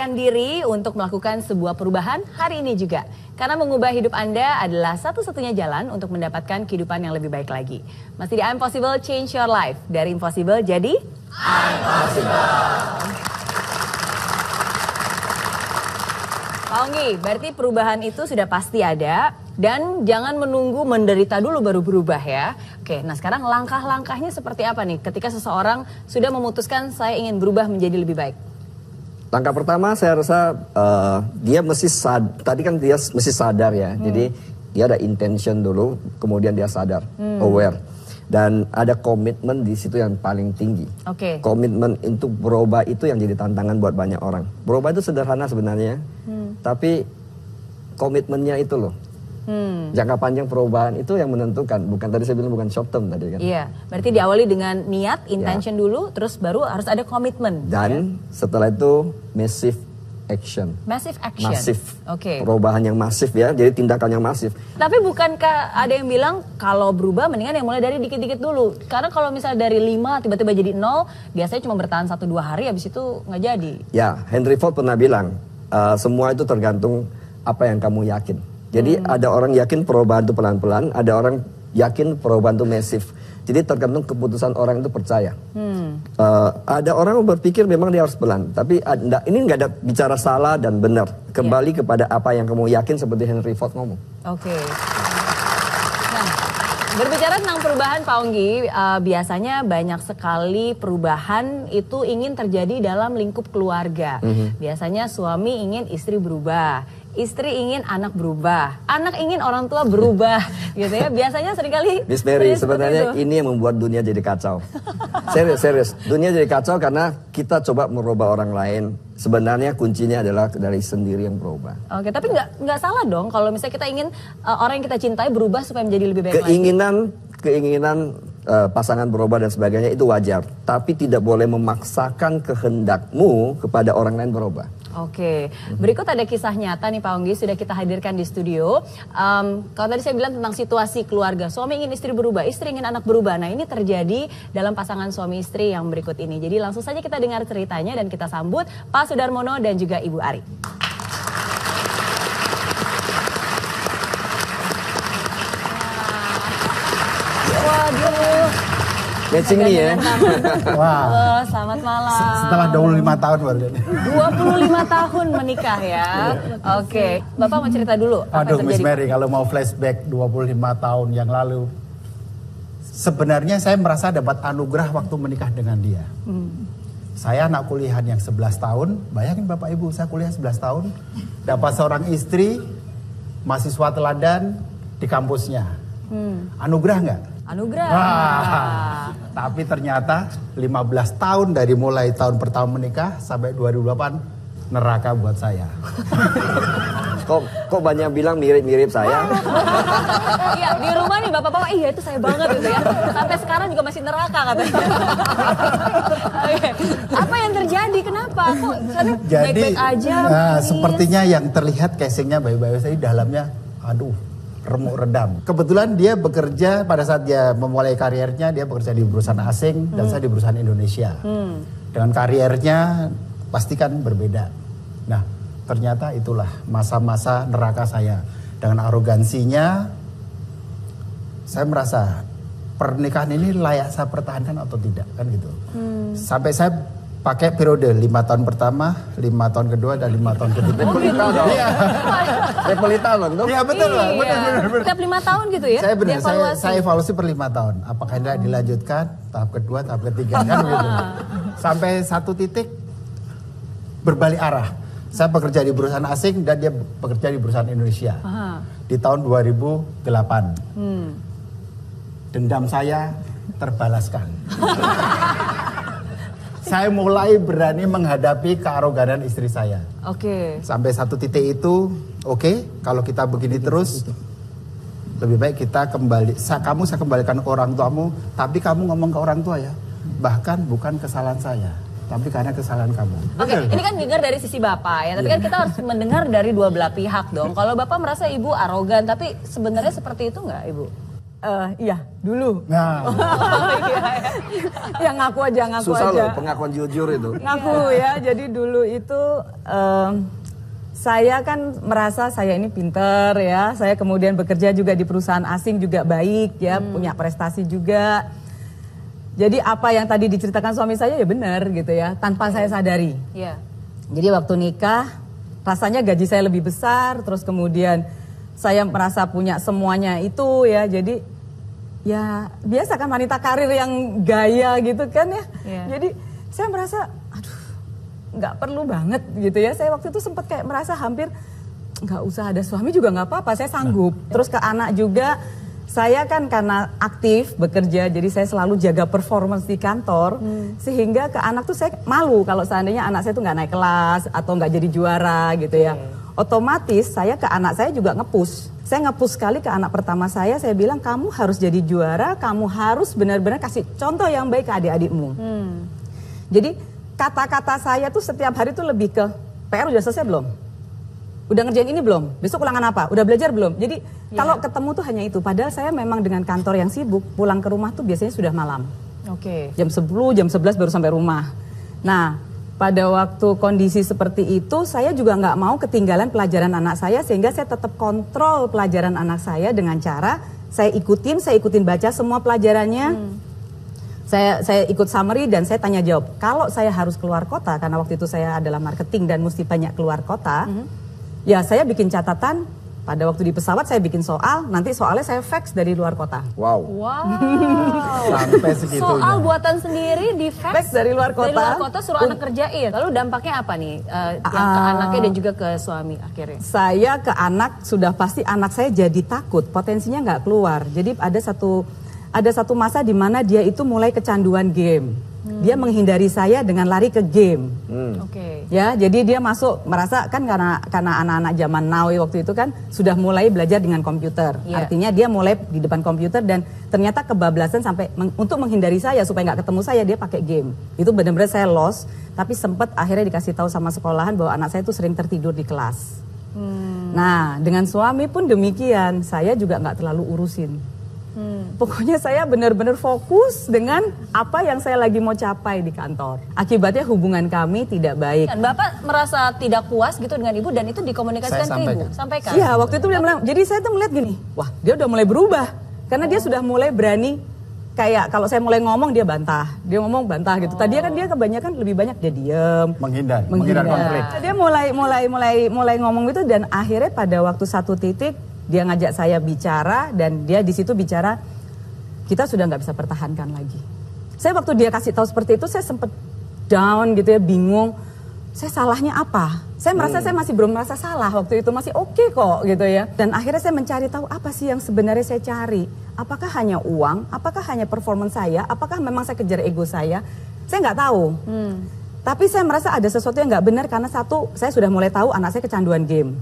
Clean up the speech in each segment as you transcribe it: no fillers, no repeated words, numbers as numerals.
siapkan diri untuk melakukan sebuah perubahan hari ini juga. Karena mengubah hidup Anda adalah satu-satunya jalan untuk mendapatkan kehidupan yang lebih baik lagi. Masih di I'm Possible Change Your Life. Dari impossible jadi I'm Possible. Pak Onggi, berarti perubahan itu sudah pasti ada. Dan jangan menunggu menderita dulu baru berubah ya. Oke, nah sekarang langkah-langkahnya seperti apa nih ketika seseorang sudah memutuskan saya ingin berubah menjadi lebih baik? Langkah pertama saya rasa dia mesti tadi kan dia mesti sadar ya. Jadi dia ada intention dulu, kemudian dia sadar, aware. Dan ada komitmen di situ yang paling tinggi. Oke. Komitmen untuk berubah itu yang jadi tantangan buat banyak orang. Berubah itu sederhana sebenarnya, tapi komitmennya itu loh. Jangka panjang perubahan itu yang menentukan, bukan tadi saya bilang bukan short term tadi kan. Iya, berarti diawali dengan niat, intention dulu, terus baru harus ada komitmen. Dan setelah itu massive action. Massive action. Masif. Oke. Perubahan yang masif ya, jadi tindakan yang masif. Tapi bukankah ada yang bilang kalau berubah mendingan yang mulai dari dikit-dikit dulu? Karena kalau misalnya dari 5 tiba-tiba jadi 0, biasanya cuma bertahan 1-2 hari, habis itu nggak jadi. Ya, Henry Ford pernah bilang, semua itu tergantung apa yang kamu yakin. Jadi ada orang yakin perubahan itu pelan-pelan, ada orang yakin perubahan itu masif. Jadi tergantung keputusan orang itu percaya. Ada orang yang berpikir memang dia harus pelan, tapi ini nggak ada bicara salah dan benar. Kembali kepada apa yang kamu yakin seperti Henry Ford ngomong. Oke. Nah, berbicara tentang perubahan Pak Onggi, biasanya banyak sekali perubahan itu ingin terjadi dalam lingkup keluarga. Biasanya suami ingin istri berubah. Istri ingin anak berubah, anak ingin orang tua berubah, gitu ya. Biasanya seringkali. Miss Mary, sebenarnya ini yang membuat dunia jadi kacau. Serius, dunia jadi kacau karena kita coba merubah orang lain. Sebenarnya kuncinya adalah dari sendiri yang berubah. Oke, tapi nggak salah dong kalau misalnya kita ingin orang yang kita cintai berubah supaya menjadi lebih baik lagi. Keinginan pasangan berubah dan sebagainya itu wajar, tapi tidak boleh memaksakan kehendakmu kepada orang lain berubah. Oke, berikut ada kisah nyata nih Pak Onggi, sudah kita hadirkan di studio. Kalau tadi saya bilang tentang situasi keluarga, suami ingin istri berubah, istri ingin anak berubah. Nah ini terjadi dalam pasangan suami istri yang berikut ini. Jadi langsung saja kita dengar ceritanya dan kita sambut Pak Sudarmono dan juga Ibu Ari. Waduh. Matching nih ya. Wah. Halo, selamat malam. Setelah 25 tahun baru. 25 tahun menikah ya. Oke. Bapak mau cerita dulu apa Aduh yang Miss terjadi? Mary, kalau mau flashback 25 tahun yang lalu, sebenarnya saya merasa dapat anugerah waktu menikah dengan dia. Saya anak kuliahan yang 11 tahun, bayangin Bapak Ibu, saya kuliah 11 tahun, dapat seorang istri, mahasiswa teladan di kampusnya. Anugerah nggak? Anugerah. Wah, tapi ternyata 15 tahun dari mulai tahun pertama menikah sampai 2008 neraka buat saya. Kok banyak bilang mirip-mirip saya? Iya, di rumah nih bapak-bapak, iya itu saya banget gitu ya. Sampai sekarang juga masih neraka katanya. Oke. Apa yang terjadi? Kenapa? Kok Jadi baik-baik aja? sepertinya yang terlihat casingnya baik-baik saja, dalamnya aduh remuk redam. Kebetulan dia bekerja pada saat dia memulai karirnya, dia bekerja di perusahaan asing dan saya di perusahaan Indonesia. Dengan karirnya pasti kan berbeda. Nah, ternyata itulah masa-masa neraka saya. Dengan arogansinya, saya merasa pernikahan ini layak saya pertahankan atau tidak, kan gitu. Sampai saya pakai periode 5 tahun pertama, 5 tahun kedua, dan 5 tahun ketiga. Iya. Repelita loh. Iya betul lah, benar. Setiap 5 tahun gitu ya? Saya benar, dievaluasi. saya evaluasi per 5 tahun. Apakah tidak dilanjutkan, tahap kedua, tahap ketiga, kan gitu. Sampai satu titik berbalik arah. Saya bekerja di perusahaan asing dan dia bekerja di perusahaan Indonesia. Di tahun 2008. Dendam saya terbalaskan. Saya mulai berani menghadapi kearoganan istri saya. Oke. Sampai satu titik itu, oke, kalau kita begini terus, lebih baik kita kembali. Saya kembalikan ke orang tuamu, tapi kamu ngomong ke orang tua ya. Bahkan bukan kesalahan saya, tapi karena kesalahan kamu. Oke, ini kan dengar dari sisi Bapak ya, tapi kan kita harus mendengar dari dua belah pihak dong. Kalau Bapak merasa Ibu arogan, tapi sebenarnya seperti itu nggak Ibu? Iya, dulu. Nah, Ya ngaku aja. Susah loh pengakuan jujur itu. Ngaku ya, jadi dulu itu saya kan merasa saya ini pinter ya. Saya kemudian bekerja juga di perusahaan asing juga baik ya, punya prestasi juga. Jadi apa yang tadi diceritakan suami saya ya benar gitu ya, tanpa saya sadari. Iya. Jadi waktu nikah rasanya gaji saya lebih besar, terus kemudian saya merasa punya semuanya itu ya. Jadi ya biasa kan wanita karir yang gaya gitu kan ya. Iya. Jadi saya merasa aduh nggak perlu banget gitu ya. Saya waktu itu sempat kayak merasa hampir nggak usah ada suami juga nggak apa-apa, saya sanggup. Terus ke anak juga, saya kan karena aktif bekerja, jadi saya selalu jaga performance di kantor, sehingga ke anak tuh saya malu kalau seandainya anak saya tuh nggak naik kelas atau nggak jadi juara gitu ya. Otomatis saya ke anak saya juga nge-push. Saya nge-push sekali ke anak pertama saya bilang kamu harus jadi juara, kamu harus benar-benar kasih contoh yang baik ke adik-adikmu. Jadi kata-kata saya tuh setiap hari tuh lebih ke PR udah selesai belum? Udah ngerjain ini belum? Besok ulangan apa? Udah belajar belum? Jadi kalau ketemu tuh hanya itu. Padahal saya memang dengan kantor yang sibuk, pulang ke rumah tuh biasanya sudah malam. Oke. Jam 10, jam 11 baru sampai rumah. Nah, pada waktu kondisi seperti itu, saya juga nggak mau ketinggalan pelajaran anak saya, sehingga saya tetap kontrol pelajaran anak saya dengan cara saya ikutin baca semua pelajarannya. Saya ikut summary dan saya tanya jawab. Kalau saya harus keluar kota, karena waktu itu saya adalah marketing dan mesti banyak keluar kota, ya saya bikin catatan. Pada waktu di pesawat saya bikin soal, nanti soalnya saya fax dari luar kota. Wow. sampai segitunya. Soal buatan sendiri di fax Fax dari luar kota. Dari luar kota suruh anak kerjain. Lalu dampaknya apa nih? Yang ke anaknya dan juga ke suami akhirnya. Saya ke anak sudah pasti anak saya jadi takut, potensinya nggak keluar. Jadi ada satu masa di mana dia itu mulai kecanduan game. Dia menghindari saya dengan lari ke game. Oke. Ya, jadi dia masuk merasa kan karena anak-anak zaman now waktu itu kan sudah mulai belajar dengan komputer. Iya. Artinya dia mulai di depan komputer dan ternyata kebablasan sampai untuk menghindari saya supaya nggak ketemu saya dia pakai game. Itu benar-benar saya lost. Tapi sempat akhirnya dikasih tahu sama sekolahan bahwa anak saya itu sering tertidur di kelas. Nah, dengan suami pun demikian. Saya juga nggak terlalu urusin. Pokoknya saya benar-benar fokus dengan apa yang saya lagi mau capai di kantor. Akibatnya hubungan kami tidak baik. Dan Bapak merasa tidak puas gitu dengan Ibu dan itu dikomunikasikan Saya ke Ibu? Sampaikan. Iya, waktu itu dia bilang, jadi saya tuh melihat gini, wah dia udah mulai berubah. Karena dia sudah mulai berani, kayak kalau saya mulai ngomong dia bantah. Dia ngomong bantah gitu. Tadinya kan dia kebanyakan lebih banyak dia diem. menghindar konflik. Dia mulai ngomong gitu dan akhirnya pada waktu satu titik, dia ngajak saya bicara dan dia di situ bicara, kita sudah nggak bisa pertahankan lagi. Saya waktu dia kasih tahu seperti itu, saya sempat down gitu ya, bingung. Saya salahnya apa? Saya merasa saya masih belum merasa salah waktu itu, masih oke kok gitu ya. Dan akhirnya saya mencari tahu apa sih yang sebenarnya saya cari. Apakah hanya uang? Apakah hanya performance saya? Apakah memang saya kejar ego saya? Saya nggak tahu. Tapi saya merasa ada sesuatu yang nggak benar karena satu, saya sudah mulai tahu anak saya kecanduan game.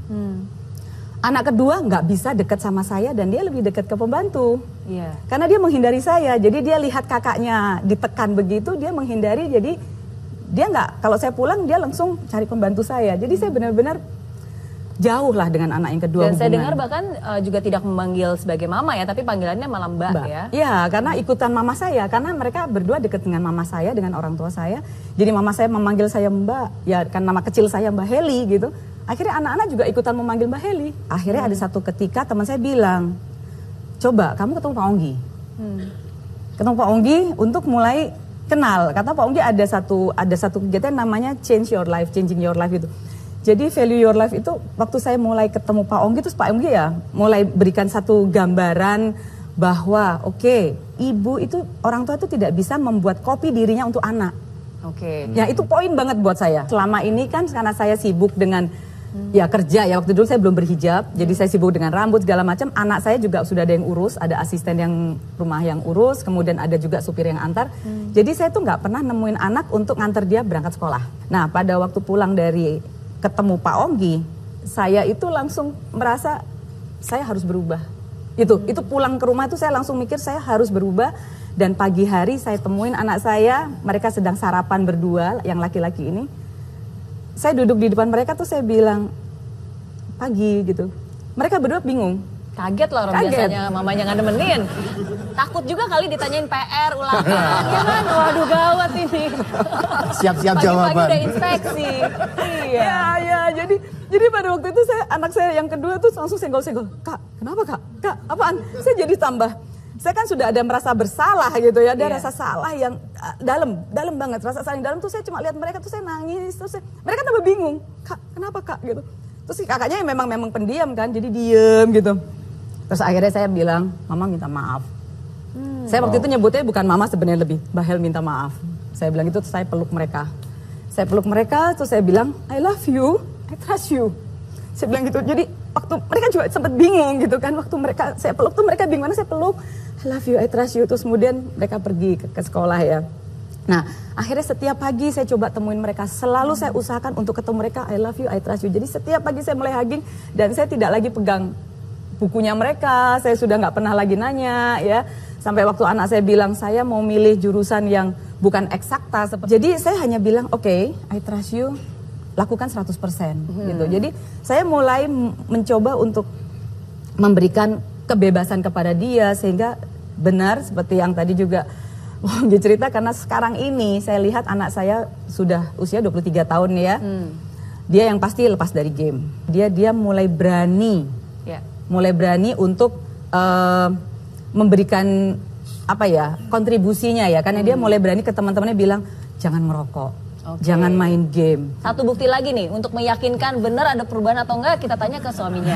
Anak kedua nggak bisa dekat sama saya dan dia lebih dekat ke pembantu. Iya. Karena dia menghindari saya, jadi dia lihat kakaknya ditekan begitu, dia menghindari, jadi dia nggak, kalau saya pulang dia langsung cari pembantu saya. Jadi saya benar-benar jauh lah dengan anak yang kedua. Dan saya hubungan. dengar bahkan juga tidak memanggil sebagai mama ya, tapi panggilannya malah Mbak ya. Iya, karena ikutan mama saya, karena mereka berdua dekat dengan mama saya, dengan orang tua saya. Jadi mama saya memanggil saya Mbak, ya kan nama kecil saya Mbak Heli gitu. Akhirnya anak-anak juga ikutan memanggil Mbak Heli. Akhirnya ada satu ketika teman saya bilang, coba kamu ketemu Pak Onggi. Ketemu Pak Onggi untuk mulai kenal. Kata Pak Onggi ada satu kegiatan namanya changing your life itu. Jadi value your life itu waktu saya mulai ketemu Pak Onggi, terus Pak Onggi ya mulai berikan satu gambaran bahwa oke, ibu itu, orang tua itu tidak bisa membuat kopi dirinya untuk anak. Oke. Ya itu poin banget buat saya. Selama ini kan karena saya sibuk dengan ya kerja ya, waktu dulu saya belum berhijab, jadi saya sibuk dengan rambut segala macam. Anak saya juga sudah ada yang urus, ada asisten yang rumah yang urus, kemudian ada juga supir yang antar. Jadi saya tuh nggak pernah nemuin anak untuk nganter dia berangkat sekolah. Nah pada waktu pulang dari ketemu Pak Onggi, saya itu langsung merasa saya harus berubah. Itu pulang ke rumah itu saya langsung mikir saya harus berubah. Dan pagi hari saya temuin anak saya, mereka sedang sarapan berdua, yang laki-laki ini. Saya duduk di depan mereka tuh saya bilang, pagi gitu. Mereka berdua bingung. Kaget lah orang Kaget. biasanya mamanya nggak nemenin. Takut juga kali ditanyain PR ulangan. Gimana? Waduh gawat ini. Siap-siap Pagi-pagi jawaban. udah inspeksi. Iya. Ya, jadi pada waktu itu anak saya yang kedua tuh langsung senggol-senggol. Kak, kenapa kak? Kak, apaan? Saya jadi tambah. Saya kan sudah ada merasa bersalah gitu ya, ada Iya. rasa salah yang dalam banget, rasa saling dalam tuh saya cuma lihat mereka tuh saya nangis, mereka tambah bingung, kak kenapa kak gitu. Terus si kakaknya yang memang pendiam kan, jadi diem gitu. Terus akhirnya saya bilang, mama minta maaf. Saya waktu itu nyebutnya bukan mama sebenarnya lebih, Bahel minta maaf. Saya bilang itu, terus saya peluk mereka. Saya peluk mereka, terus saya bilang, I love you, I trust you. Saya bilang gitu, jadi waktu mereka juga sempat bingung gitu kan, waktu saya peluk tuh mereka bingung, mana saya peluk, I love you, I trust you. Terus kemudian mereka pergi ke sekolah ya. Nah akhirnya setiap pagi saya coba temuin mereka, selalu saya usahakan untuk ketemu mereka, I love you, I trust you. Jadi setiap pagi saya mulai hugging dan saya tidak lagi pegang bukunya mereka, saya sudah nggak pernah lagi nanya ya. Sampai waktu anak saya bilang saya mau milih jurusan yang bukan eksakta, jadi saya hanya bilang oke, I trust you, lakukan 100% gitu. Jadi saya mulai mencoba untuk memberikan kebebasan kepada dia sehingga benar seperti yang tadi juga Wonggi cerita, karena sekarang ini saya lihat anak saya sudah usia 23 tahun ya. Dia yang pasti lepas dari game. Dia mulai berani. Ya. Mulai berani untuk memberikan apa ya, kontribusinya ya, karena dia mulai berani ke teman-temannya bilang jangan merokok, jangan main game. Satu bukti lagi nih untuk meyakinkan benar ada perubahan atau enggak, kita tanya ke suaminya.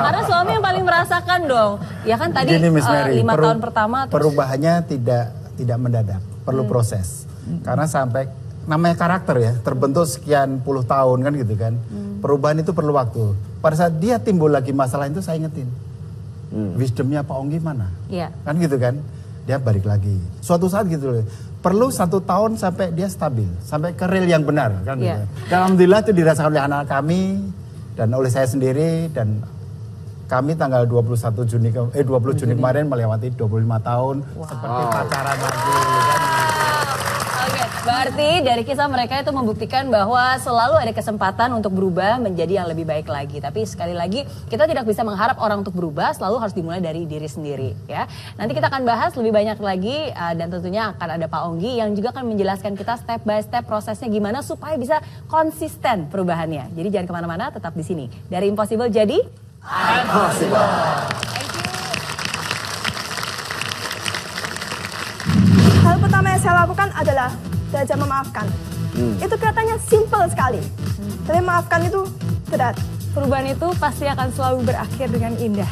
Karena suami yang paling merasakan dong. Ya kan tadi Gini, Miss Mary, 5 tahun pertama terus perubahannya tidak mendadak, perlu proses. Karena sampai namanya karakter ya, terbentuk sekian puluh tahun kan gitu kan. Perubahan itu perlu waktu. Pada saat dia timbul lagi masalah itu saya ingetin. Wisdomnya Pak Onggi mana? Iya. Kan gitu kan. Dia balik lagi. Suatu saat gitu loh. Perlu 1 tahun sampai dia stabil, sampai ke real yang benar kan. Iya. Gitu. Dan alhamdulillah itu dirasakan oleh anak kami dan oleh saya sendiri, dan kami tanggal 20 Juni kemarin melewati 25 tahun seperti pacaran lagi kan. Oke, berarti dari kisah mereka itu membuktikan bahwa selalu ada kesempatan untuk berubah menjadi yang lebih baik lagi. Tapi sekali lagi kita tidak bisa mengharap orang untuk berubah, selalu harus dimulai dari diri sendiri ya. Nanti kita akan bahas lebih banyak lagi dan tentunya akan ada Pak Onggi yang juga akan menjelaskan kita step by step prosesnya gimana supaya bisa konsisten perubahannya. Jadi jangan kemana-mana, tetap di sini. Dari Impossible jadi Impossible. Hal pertama yang saya lakukan adalah belajar memaafkan. Itu kelihatannya simple sekali. Tapi maafkan itu berat. perubahan itu pasti akan selalu berakhir dengan indah.